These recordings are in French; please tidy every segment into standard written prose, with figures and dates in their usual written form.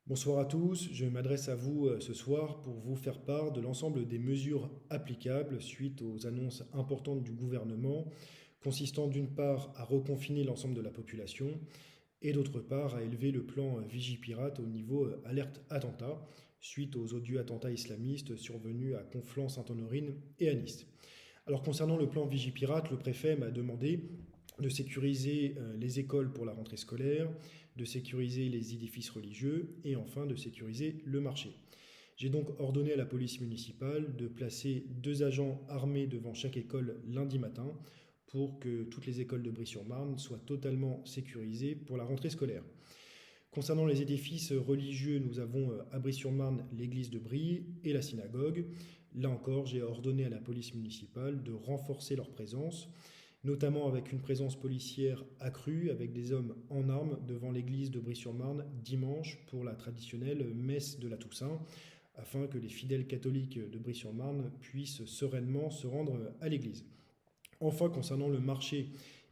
Bonsoir à tous, je m'adresse à vous ce soir pour vous faire part de l'ensemble des mesures applicables suite aux annonces importantes du gouvernement, consistant d'une part à reconfiner l'ensemble de la population et d'autre part à élever le plan Vigipirate au niveau alerte attentat suite aux odieux attentats islamistes survenus à Conflans, Sainte-Honorine et à Nice. Alors concernant le plan Vigipirate, le préfet m'a demandé de sécuriser les écoles pour la rentrée scolaire, de sécuriser les édifices religieux et enfin de sécuriser le marché. J'ai donc ordonné à la police municipale de placer 2 agents armés devant chaque école lundi matin pour que toutes les écoles de Brie-sur-Marne soient totalement sécurisées pour la rentrée scolaire. Concernant les édifices religieux, nous avons à Brie-sur-Marne l'église de Brie et la synagogue. Là encore, j'ai ordonné à la police municipale de renforcer leur présence, notamment avec une présence policière accrue, avec des hommes en armes devant l'église de Brie-sur-Marne dimanche pour la traditionnelle messe de la Toussaint, afin que les fidèles catholiques de Brie-sur-Marne puissent sereinement se rendre à l'église. Enfin, concernant le marché,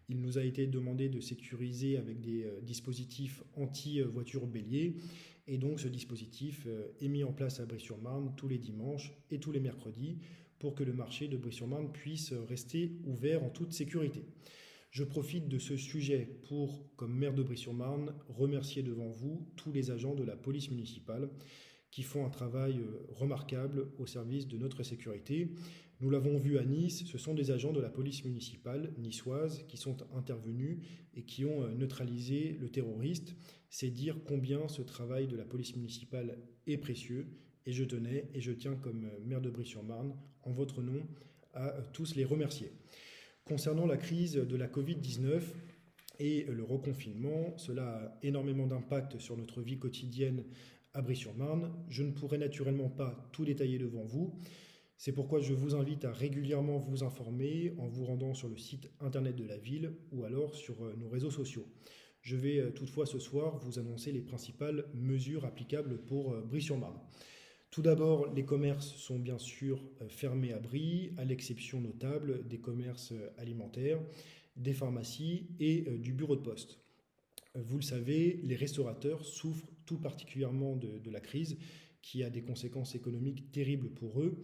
il nous a été demandé de sécuriser avec des dispositifs anti-voitures béliers. Et donc ce dispositif est mis en place à Brie-sur-Marne tous les dimanches et tous les mercredis pour que le marché de Brie-sur-Marne puisse rester ouvert en toute sécurité. Je profite de ce sujet pour, comme maire de Brie-sur-Marne, remercier devant vous tous les agents de la police municipale qui font un travail remarquable au service de notre sécurité. Nous l'avons vu à Nice, ce sont des agents de la police municipale niçoise qui sont intervenus et qui ont neutralisé le terroriste. C'est dire combien ce travail de la police municipale est précieux. Et je tenais et je tiens comme maire de Brie-sur-Marne, en votre nom, à tous les remercier. Concernant la crise de la Covid-19 et le reconfinement, cela a énormément d'impact sur notre vie quotidienne à Brie-sur-Marne. Je ne pourrai naturellement pas tout détailler devant vous. C'est pourquoi je vous invite à régulièrement vous informer en vous rendant sur le site internet de la ville ou alors sur nos réseaux sociaux. Je vais toutefois ce soir vous annoncer les principales mesures applicables pour Brie-sur-Marne. Tout d'abord, les commerces sont bien sûr fermés à Brie, à l'exception notable des commerces alimentaires, des pharmacies et du bureau de poste. Vous le savez, les restaurateurs souffrent tout particulièrement de la crise qui a des conséquences économiques terribles pour eux.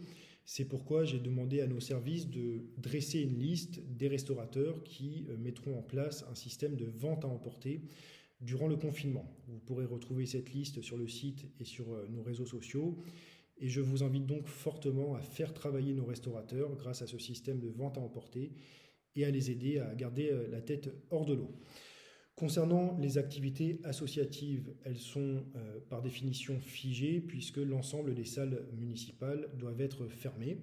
C'est pourquoi j'ai demandé à nos services de dresser une liste des restaurateurs qui mettront en place un système de vente à emporter durant le confinement. Vous pourrez retrouver cette liste sur le site et sur nos réseaux sociaux. Et je vous invite donc fortement à faire travailler nos restaurateurs grâce à ce système de vente à emporter et à les aider à garder la tête hors de l'eau. Concernant les activités associatives, elles sont par définition figées puisque l'ensemble des salles municipales doivent être fermées.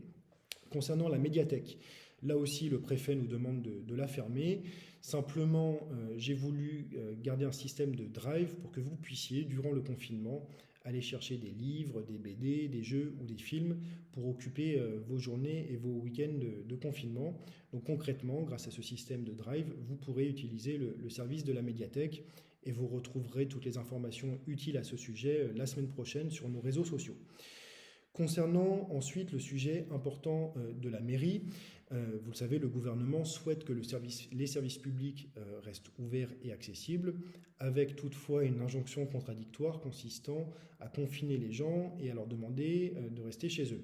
Concernant la médiathèque, là aussi le préfet nous demande de la fermer. Simplement, j'ai voulu garder un système de drive pour que vous puissiez, durant le confinement, aller chercher des livres, des BD, des jeux ou des films pour occuper vos journées et vos week-ends de confinement. Donc concrètement, grâce à ce système de drive, vous pourrez utiliser le service de la médiathèque et vous retrouverez toutes les informations utiles à ce sujet la semaine prochaine sur nos réseaux sociaux. Concernant ensuite le sujet important de la mairie, vous le savez, le gouvernement souhaite que les services publics restent ouverts et accessibles, avec toutefois une injonction contradictoire consistant à confiner les gens et à leur demander de rester chez eux.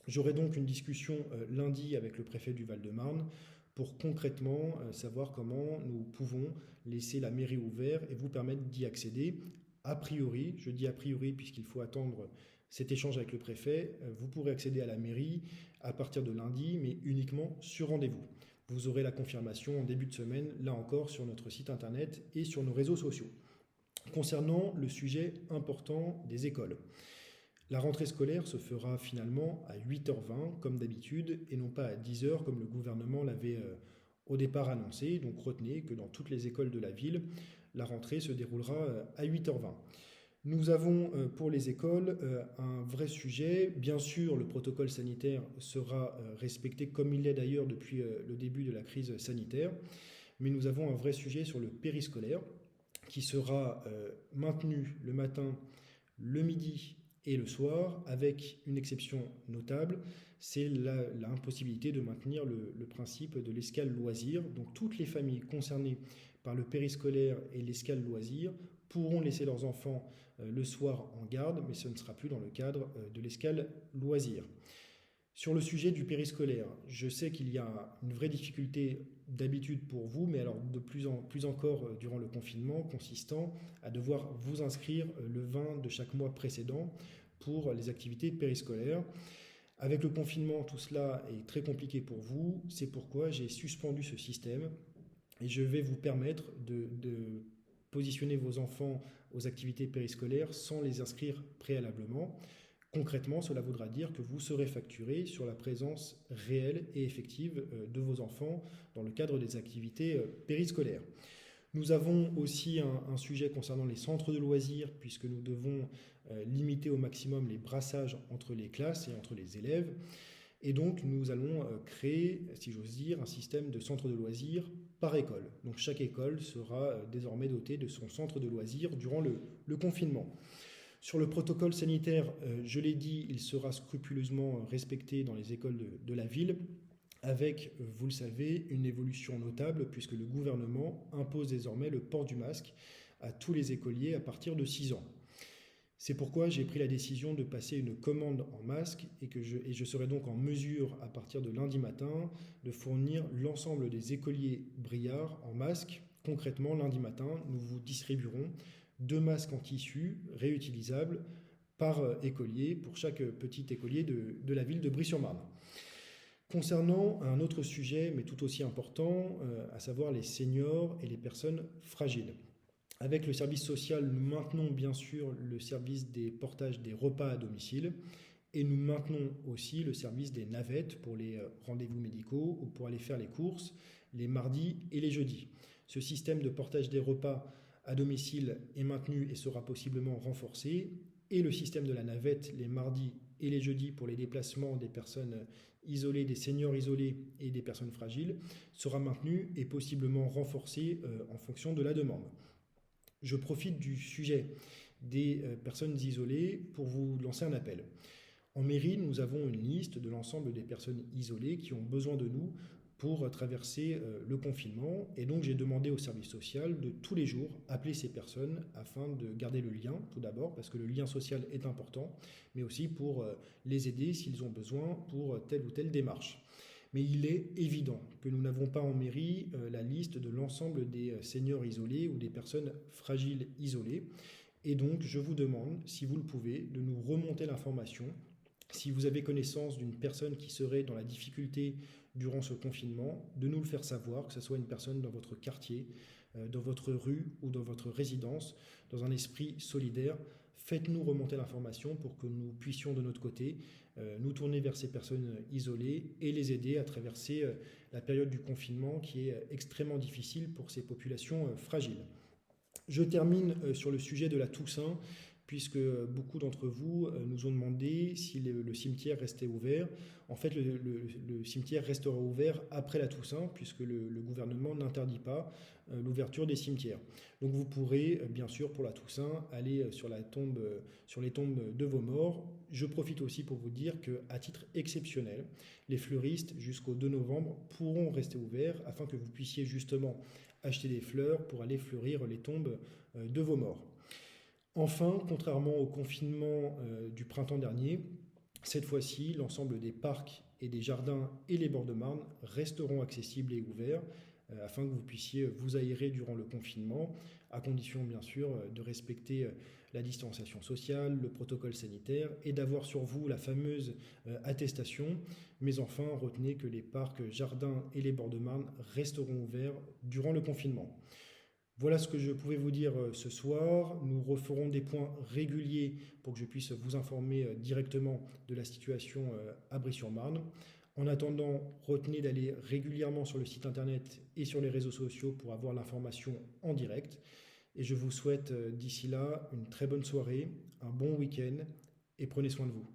J'aurai donc une discussion lundi avec le préfet du Val-de-Marne pour concrètement savoir comment nous pouvons laisser la mairie ouverte et vous permettre d'y accéder. A priori, je dis a priori puisqu'il faut attendre cet échange avec le préfet, vous pourrez accéder à la mairie à partir de lundi, mais uniquement sur rendez-vous. Vous aurez la confirmation en début de semaine, là encore, sur notre site internet et sur nos réseaux sociaux. Concernant le sujet important des écoles, la rentrée scolaire se fera finalement à 8h20 comme d'habitude et non pas à 10h comme le gouvernement l'avait au départ annoncé. Donc retenez que dans toutes les écoles de la ville, la rentrée se déroulera à 8h20. Nous avons pour les écoles un vrai sujet. Bien sûr, le protocole sanitaire sera respecté comme il l'est d'ailleurs depuis le début de la crise sanitaire. Mais nous avons un vrai sujet sur le périscolaire qui sera maintenu le matin, le midi et le soir, avec une exception notable, c'est l'impossibilité de maintenir le principe de l'escale loisir. Donc toutes les familles concernées par le périscolaire et l'escale loisir pourront laisser leurs enfants le soir en garde, mais ce ne sera plus dans le cadre de l'escale loisirs. Sur le sujet du périscolaire, je sais qu'il y a une vraie difficulté d'habitude pour vous, mais alors de plus encore durant le confinement, consistant à devoir vous inscrire le 20 de chaque mois précédent pour les activités périscolaires. Avec le confinement, tout cela est très compliqué pour vous, c'est pourquoi j'ai suspendu ce système et je vais vous permettre de positionner vos enfants aux activités périscolaires sans les inscrire préalablement. Concrètement, cela voudra dire que vous serez facturé sur la présence réelle et effective de vos enfants dans le cadre des activités périscolaires. Nous avons aussi un sujet concernant les centres de loisirs, puisque nous devons limiter au maximum les brassages entre les classes et entre les élèves. Et donc, nous allons créer, si j'ose dire, un système de centres de loisirs par école. Donc, chaque école sera désormais dotée de son centre de loisirs durant le confinement. Sur le protocole sanitaire, je l'ai dit, il sera scrupuleusement respecté dans les écoles de la ville, avec, vous le savez, une évolution notable, puisque le gouvernement impose désormais le port du masque à tous les écoliers à partir de 6 ans. C'est pourquoi j'ai pris la décision de passer une commande en masque et je serai donc en mesure, à partir de lundi matin, de fournir l'ensemble des écoliers Briard en masque. Concrètement, lundi matin, nous vous distribuerons 2 masques en tissu réutilisables par écolier pour chaque petit écolier de la ville de Brie-sur-Marne. Concernant un autre sujet, mais tout aussi important, à savoir les seniors et les personnes fragiles. Avec le service social, nous maintenons bien sûr le service des portages des repas à domicile et nous maintenons aussi le service des navettes pour les rendez-vous médicaux ou pour aller faire les courses les mardis et les jeudis. Ce système de portage des repas à domicile est maintenu et sera possiblement renforcé, et le système de la navette les mardis et les jeudis pour les déplacements des personnes isolées, des seniors isolés et des personnes fragiles sera maintenu et possiblement renforcé en fonction de la demande. Je profite du sujet des personnes isolées pour vous lancer un appel. En mairie, nous avons une liste de l'ensemble des personnes isolées qui ont besoin de nous pour traverser le confinement. Et donc, j'ai demandé au service social de tous les jours appeler ces personnes afin de garder le lien, tout d'abord, parce que le lien social est important, mais aussi pour les aider s'ils ont besoin pour telle ou telle démarche. Mais il est évident que nous n'avons pas en mairie la liste de l'ensemble des seniors isolés ou des personnes fragiles isolées. Et donc, je vous demande, si vous le pouvez, de nous remonter l'information. Si vous avez connaissance d'une personne qui serait dans la difficulté durant ce confinement, de nous le faire savoir, que ce soit une personne dans votre quartier, dans votre rue ou dans votre résidence, dans un esprit solidaire. Faites-nous remonter l'information pour que nous puissions de notre côté nous tourner vers ces personnes isolées et les aider à traverser la période du confinement qui est extrêmement difficile pour ces populations fragiles. Je termine sur le sujet de la Toussaint, puisque beaucoup d'entre vous nous ont demandé si le cimetière restait ouvert. En fait, le cimetière restera ouvert après la Toussaint, puisque le gouvernement n'interdit pas l'ouverture des cimetières. Donc vous pourrez, bien sûr, pour la Toussaint, aller sur les tombes de vos morts. Je profite aussi pour vous dire qu'à titre exceptionnel, les fleuristes, jusqu'au 2 novembre, pourront rester ouverts afin que vous puissiez justement acheter des fleurs pour aller fleurir les tombes de vos morts. Enfin, contrairement au confinement du printemps dernier, cette fois-ci, l'ensemble des parcs et des jardins et les bords de Marne resteront accessibles et ouverts afin que vous puissiez vous aérer durant le confinement, à condition bien sûr de respecter la distanciation sociale, le protocole sanitaire et d'avoir sur vous la fameuse attestation. Mais enfin, retenez que les parcs, jardins et les bords de Marne resteront ouverts durant le confinement. Voilà ce que je pouvais vous dire ce soir. Nous referons des points réguliers pour que je puisse vous informer directement de la situation à Brie-sur-Marne. En attendant, retenez d'aller régulièrement sur le site internet et sur les réseaux sociaux pour avoir l'information en direct. Et je vous souhaite d'ici là une très bonne soirée, un bon week-end et prenez soin de vous.